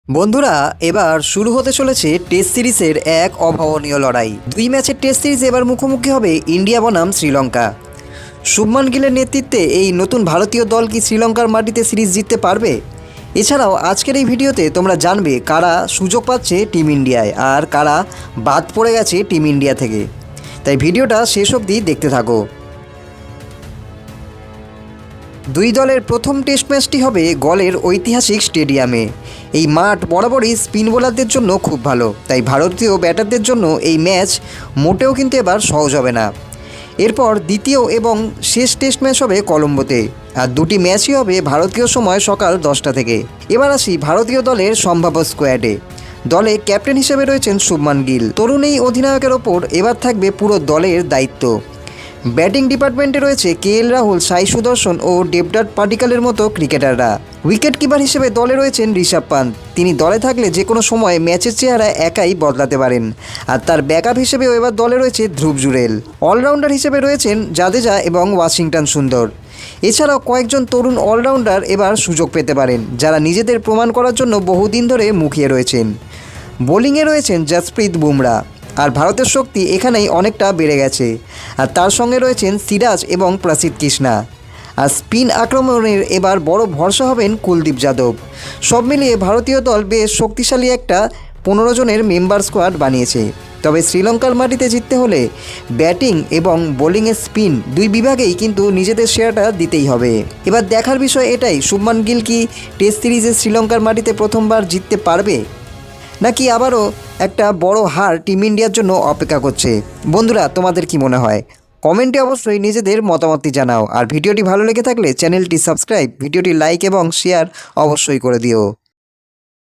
বন্ধুরা, এবার শুরু হতে চলেছে টেস্ট সিরিজের এক অভাবনীয় লড়াই। দুই ম্যাচের টেস্ট সিরিজ এবার মুখোমুখি হবে ইন্ডিয়া বনাম শ্রীলঙ্কা। শুভমান গিলের নেতৃত্বে এই নতুন ভারতীয় দল কি শ্রীলঙ্কার মাটিতে সিরিজ জিততে পারবে? এছাড়াও আজকের এই ভিডিওতে তোমরা জানবে কারা সুযোগ পাচ্ছে টিম ইন্ডিয়ায় আর কারা বাদ পড়ে গেছে টিম ইন্ডিয়া থেকে। তাই ভিডিওটা শেষ অবধি দেখতে থাকো। দুই দলের প্রথম টেস্ট ম্যাচটি হবে গলের ঐতিহাসিক স্টেডিয়ামে। এই মাঠ বরাবরই স্পিন বোলারদের জন্য খুব ভালো, তাই ভারতীয় ব্যাটারদের জন্য এই ম্যাচ মোটেও কিন্তু এবার সহজ হবে না। এরপর দ্বিতীয় এবং শেষ টেস্ট ম্যাচ হবে কলম্বোতে, আর দুটি ম্যাচই হবে ভারতীয় সময় সকাল 10টা থেকে। এবার আসি ভারতীয় দলের সম্ভাব্য স্কোয়াডে। দলে ক্যাপ্টেন হিসেবে রয়েছেন শুভমান গিল। তরুণ এই অধিনায়কের ওপর এবার থাকবে পুরো দলের দায়িত্ব। ব্যাটিং ডিপার্টমেন্টে রয়েছে কেএল রাহুল, সাই সুদর্শন ও দেবদত্ত পাডিক্কালের মতো ক্রিকেটাররা। উইকেট কিপার হিসেবে দলে রয়েছেন ঋষভ পান্ত। তিনি দলে থাকলে যে কোনো সময় ম্যাচের চেহারা একাই বদলাতে পারেন। আর তার ব্যাকআপ হিসেবেও এবার দলে রয়েছে ধ্রুব জুরেল। অলরাউন্ডার হিসেবে রয়েছেন জাদেজা এবং ওয়াশিংটন সুন্দর। এছাড়াও কয়েকজন তরুণ অলরাউন্ডার এবার সুযোগ পেতে পারেন, যারা নিজেদের প্রমাণ করার জন্য বহুদিন ধরে মুখিয়ে রয়েছেন। বোলিংয়ে রয়েছেন জসপ্রীত বুমরা। আর ভারতের শক্তি এখানেই অনেকটা বেড়ে গেছে। আর তার সঙ্গে রয়েছেন সিরাজ এবং প্রসিদ্ধ কৃষ্ণা। আর স্পিন আক্রমণের এবার বড় ভরসা হবেন কুলদীপ যাদব। সব মিলিয়ে ভারতীয় দল বেশ শক্তিশালী একটা 15 জনের মেম্বার স্কোয়াড বানিয়েছে। তবে শ্রীলঙ্কার মাটিতে জিততে হলে ব্যাটিং এবং বোলিংয়ের স্পিন দুই বিভাগেই কিন্তু নিজেদের শেয়ারটা দিতেই হবে। এবার দেখার বিষয় এটাই, শুভমান গিল কি টেস্ট সিরিজে শ্রীলঙ্কার মাটিতে প্রথমবার জিততে পারবে, নাকি আবারও একটা বড় হার টিম ইন্ডিয়ার জন্য অপেক্ষা করছে? বন্ধুরা, তোমাদের কি মনে হয়? কমেন্টে অবশ্যই নিজেদের মতামতটি জানাও। আর ভিডিওটি ভালো লেগে থাকলে চ্যানেলটি সাবস্ক্রাইব, ভিডিওটি লাইক এবং শেয়ার অবশ্যই করে দিও।